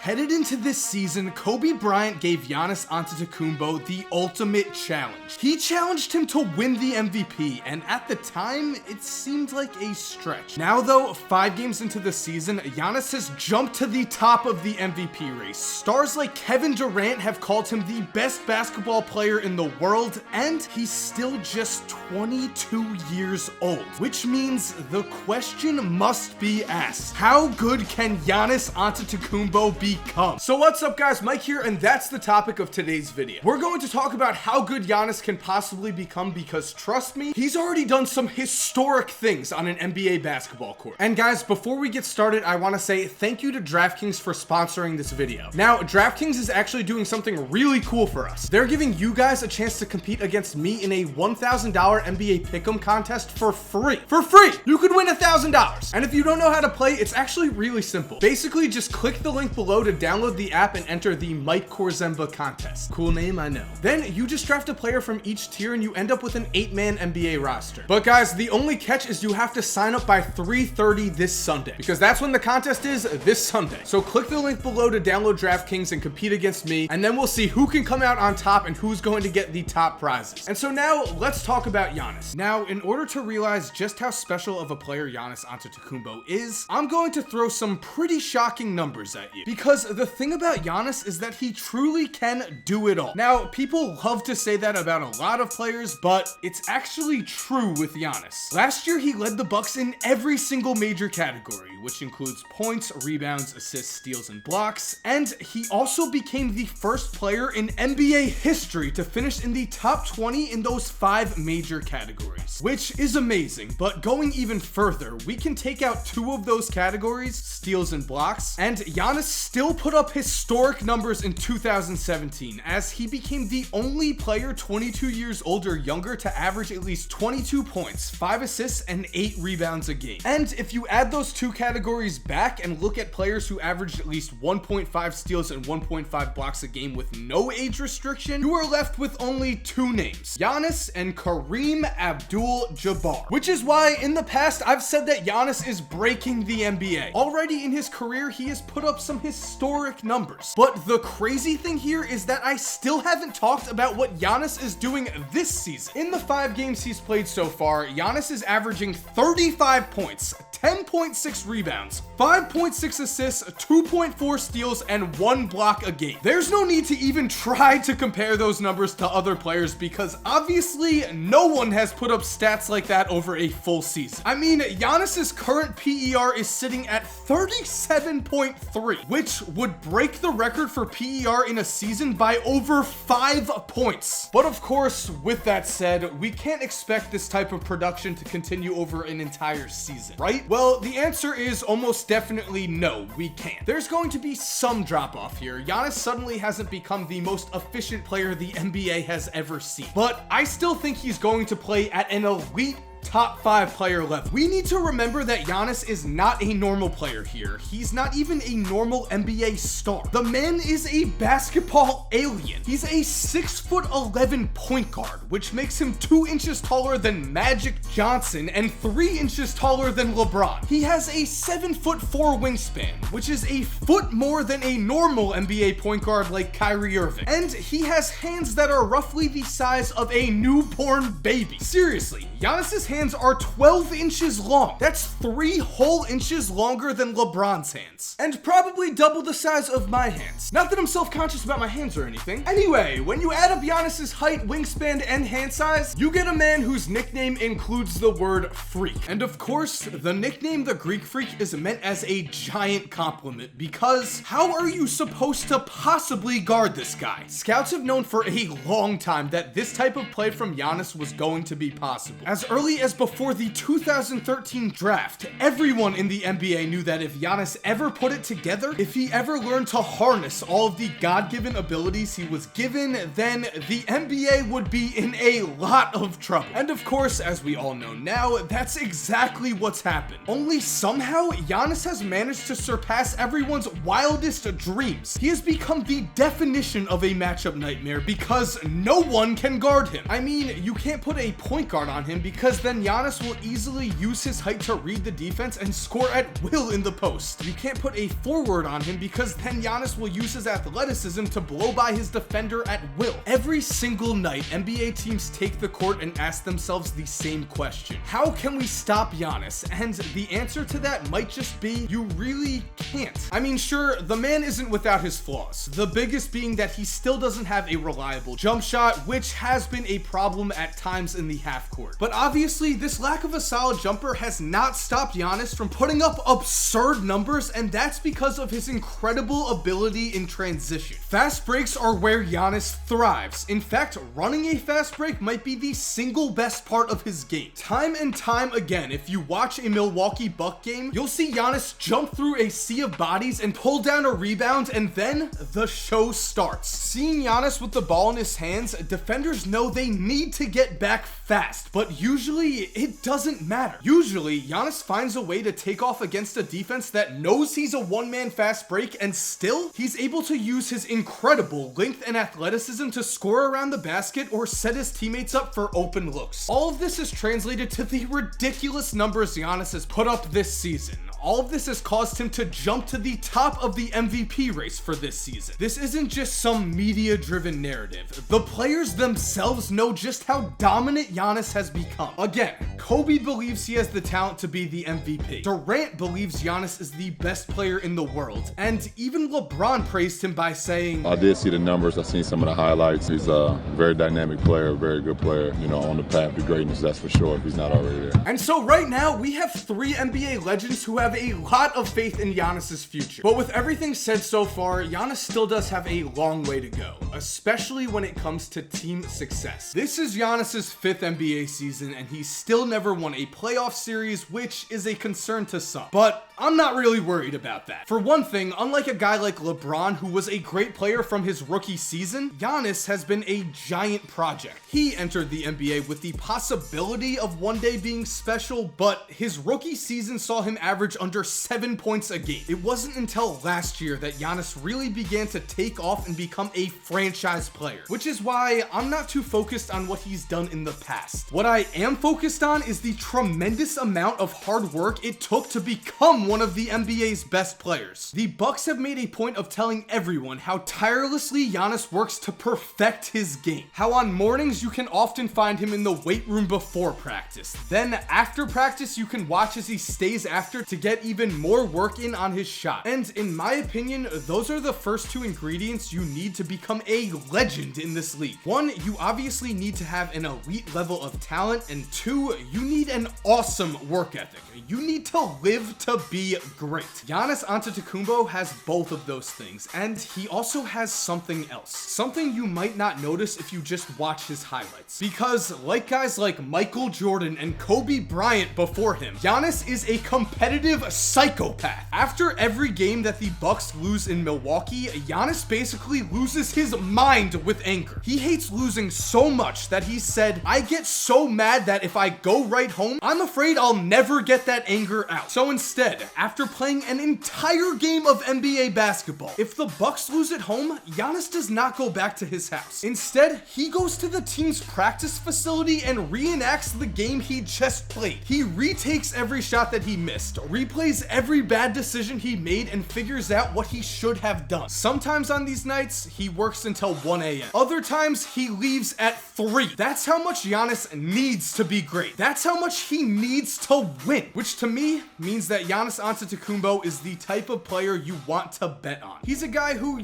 Headed into this season, Kobe Bryant gave Giannis Antetokounmpo the ultimate challenge. He challenged him to win the MVP, and at the time, it seemed like a stretch. Now though, 5 games into the season, Giannis has jumped to the top of the MVP race. Stars like Kevin Durant have called him the best basketball player in the world, and he's still just 22 years old. Which means the question must be asked, how good can Giannis Antetokounmpo become? So what's up guys, Mike here, and that's the topic of today's video. We're going to talk about how good Giannis can possibly become because trust me, he's already done some historic things on an NBA basketball court. And guys, before we get started, I want to say thank you to DraftKings for sponsoring this video. Now, DraftKings is actually doing something really cool for us. They're giving you guys a chance to compete against me in a $1,000 NBA Pick'em contest for free. For free! You could win $1,000. And if you don't know how to play, it's actually really simple. Basically, just click the link below to download the app and enter the Mike Korzemba contest. Cool name, I know. Then you just draft a player from each tier and you end up with an 8-man NBA roster. But guys, the only catch is you have to sign up by 3:30 this Sunday, because that's when the contest is, this Sunday. So click the link below to download DraftKings and compete against me, and then we'll see who can come out on top and who's going to get the top prizes. And so now let's talk about Giannis. Now, in order to realize just how special of a player Giannis Antetokounmpo is, I'm going to throw some pretty shocking numbers at you, because the thing about Giannis is that he truly can do it all. Now, people love to say that about a lot of players, but it's actually true with Giannis. Last year, he led the Bucks in every single major category, which includes points, rebounds, assists, steals, and blocks. And he also became the first player in NBA history to finish in the top 20 in those 5 major categories, which is amazing. But going even further, we can take out 2 of those categories, steals and blocks, and Giannis still put up historic numbers in 2017, as he became the only player 22 years old or younger to average at least 22 points, 5 assists, and 8 rebounds a game. And if you add those 2 categories back and look at players who averaged at least 1.5 steals and 1.5 blocks a game with no age restriction, you are left with only 2 names, Giannis and Kareem Abdul-Jabbar. Which is why in the past I've said that Giannis is breaking the NBA. Already in his career, he has put up some historic numbers. But the crazy thing here is that I still haven't talked about what Giannis is doing this season. In the 5 games he's played so far, Giannis is averaging 35 points, 10.6 rebounds, 5.6 assists, 2.4 steals, and 1 block a game. There's no need to even try to compare those numbers to other players because obviously no one has put up stats like that over a full season. I mean, Giannis's current PER is sitting at 37.3, which would break the record for PER in a season by over 5 points. But of course, with that said, we can't expect this type of production to continue over an entire season, right? Well, the answer is almost definitely no, we can't. There's going to be some drop off here. Giannis suddenly hasn't become the most efficient player the NBA has ever seen, but I still think he's going to play at an elite top 5 player level. We need to remember that Giannis is not a normal player here. He's not even a normal NBA star. The man is a basketball alien. He's a 6'11" point guard, which makes him 2 inches taller than Magic Johnson and 3 inches taller than LeBron. He has a 7'4" wingspan, which is a foot more than a normal NBA point guard like Kyrie Irving. And he has hands that are roughly the size of a newborn baby. Seriously, Giannis's hands are 12 inches long. That's 3 whole inches longer than LeBron's hands. And probably double the size of my hands. Not that I'm self-conscious about my hands or anything. Anyway, when you add up Giannis's height, wingspan, and hand size, you get a man whose nickname includes the word freak. And of course, the nickname the Greek Freak is meant as a giant compliment, because how are you supposed to possibly guard this guy? Scouts have known for a long time that this type of play from Giannis was going to be possible. As early as before the 2013 draft, everyone in the NBA knew that if Giannis ever put it together, if he ever learned to harness all of the God-given abilities he was given, then the NBA would be in a lot of trouble. And of course, as we all know now, that's exactly what's happened. Only somehow, Giannis has managed to surpass everyone's wildest dreams. He has become the definition of a matchup nightmare because no one can guard him. I mean, you can't put a point guard on him because then then Giannis will easily use his height to read the defense and score at will in the post. You can't put a forward on him because then Giannis will use his athleticism to blow by his defender at will. Every single night, NBA teams take the court and ask themselves the same question: how can we stop Giannis? And the answer to that might just be, you really can't. I mean, sure, the man isn't without his flaws, the biggest being that he still doesn't have a reliable jump shot, which has been a problem at times in the half court. But obviously, this lack of a solid jumper has not stopped Giannis from putting up absurd numbers, and that's because of his incredible ability in transition. Fast breaks are where Giannis thrives. In fact, running a fast break might be the single best part of his game. Time and time again, if you watch a Milwaukee Buck game, you'll see Giannis jump through a sea of bodies and pull down a rebound, and then the show starts. Seeing Giannis with the ball in his hands, defenders know they need to get back fast, but usually it doesn't matter. Usually, Giannis finds a way to take off against a defense that knows he's a one-man fast break, and still, he's able to use his incredible length and athleticism to score around the basket or set his teammates up for open looks. All of this is translated to the ridiculous numbers Giannis has put up this season. All of this has caused him to jump to the top of the MVP race for this season. This isn't just some media-driven narrative. The players themselves know just how dominant Giannis has become. Again, Kobe believes he has the talent to be the MVP. Durant believes Giannis is the best player in the world. And even LeBron praised him by saying, I did see the numbers. I've seen some of the highlights. He's a very dynamic player, very good player, on the path to greatness, that's for sure, if he's not already there. And so right now, we have 3 NBA legends who have a lot of faith in Giannis's future. But with everything said so far, Giannis still does have a long way to go, especially when it comes to team success. This is Giannis's 5th NBA season, and he's still never won a playoff series, which is a concern to some. But I'm not really worried about that. For one thing, unlike a guy like LeBron, who was a great player from his rookie season, Giannis has been a giant project. He entered the NBA with the possibility of one day being special, but his rookie season saw him average under 7 points a game. It wasn't until last year that Giannis really began to take off and become a franchise player, which is why I'm not too focused on what he's done in the past. What I am focused on is the tremendous amount of hard work it took to become one of the NBA's best players. The Bucks have made a point of telling everyone how tirelessly Giannis works to perfect his game. How on mornings you can often find him in the weight room before practice. Then after practice you can watch as he stays after to get even more work in on his shot. And in my opinion, those are the first 2 ingredients you need to become a legend in this league. 1, you obviously need to have an elite level of talent, and 2, you need an awesome work ethic. You need to live to be great. Giannis Antetokounmpo has both of those things, and he also has something else. Something you might not notice if you just watch his highlights. Because like guys like Michael Jordan and Kobe Bryant before him, Giannis is a competitive psychopath. After every game that the Bucks lose in Milwaukee, Giannis basically loses his mind with anger. He hates losing so much that he said, I get so mad that if I go right home, I'm afraid I'll never get that anger out. So instead, after playing an entire game of NBA basketball, if the Bucks lose at home, Giannis does not go back to his house. Instead, he goes to the team's practice facility and reenacts the game he just played. He retakes every shot that he missed, replays every bad decision he made, and figures out what he should have done. Sometimes on these nights, he works until 1 a.m. Other times, he leaves at 3. That's how much Giannis needs to be great. That's how much he needs to win, which to me means that Giannis Antetokounmpo is the type of player you want to bet on. He's a guy who,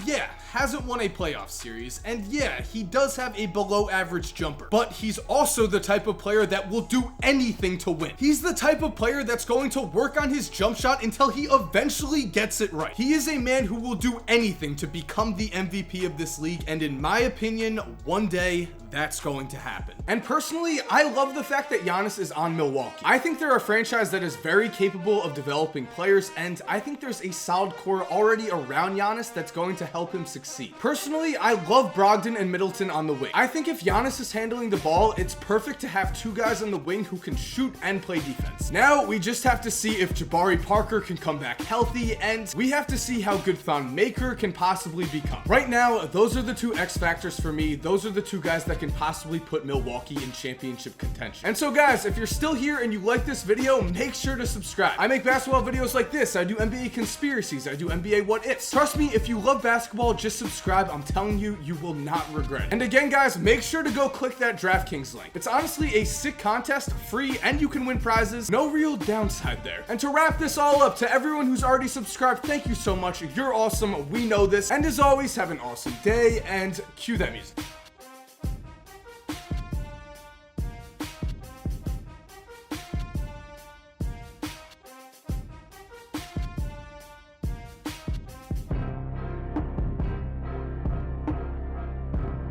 hasn't won a playoff series, and he does have a below average jumper, but he's also the type of player that will do anything to win. He's the type of player that's going to work on his jump shot until he eventually gets it right. He is a man who will do anything to become the MVP of this league, and in my opinion, one day, that's going to happen. And personally, I love the fact that Giannis is on Milwaukee. I think they're a franchise that is very capable of developing developing players, and I think there's a solid core already around Giannis that's going to help him succeed. Personally, I love Brogdon and Middleton on the wing. I think if Giannis is handling the ball, it's perfect to have two guys on the wing who can shoot and play defense. Now, we just have to see if Jabari Parker can come back healthy, and we have to see how good Thon Maker can possibly become. Right now, those are the two X factors for me. Those are the two guys that can possibly put Milwaukee in championship contention. And so guys, if you're still here and you like this video, make sure to subscribe. I make basketball videos like this. I do NBA conspiracies. I do NBA what ifs. Trust me, if you love basketball, just subscribe. I'm telling you, you will not regret it. And again, guys, make sure to go click that DraftKings link. It's honestly a sick contest, free, and you can win prizes. No real downside there. And to wrap this all up, to everyone who's already subscribed, thank you so much. You're awesome. We know this. And as always, have an awesome day, and cue that music.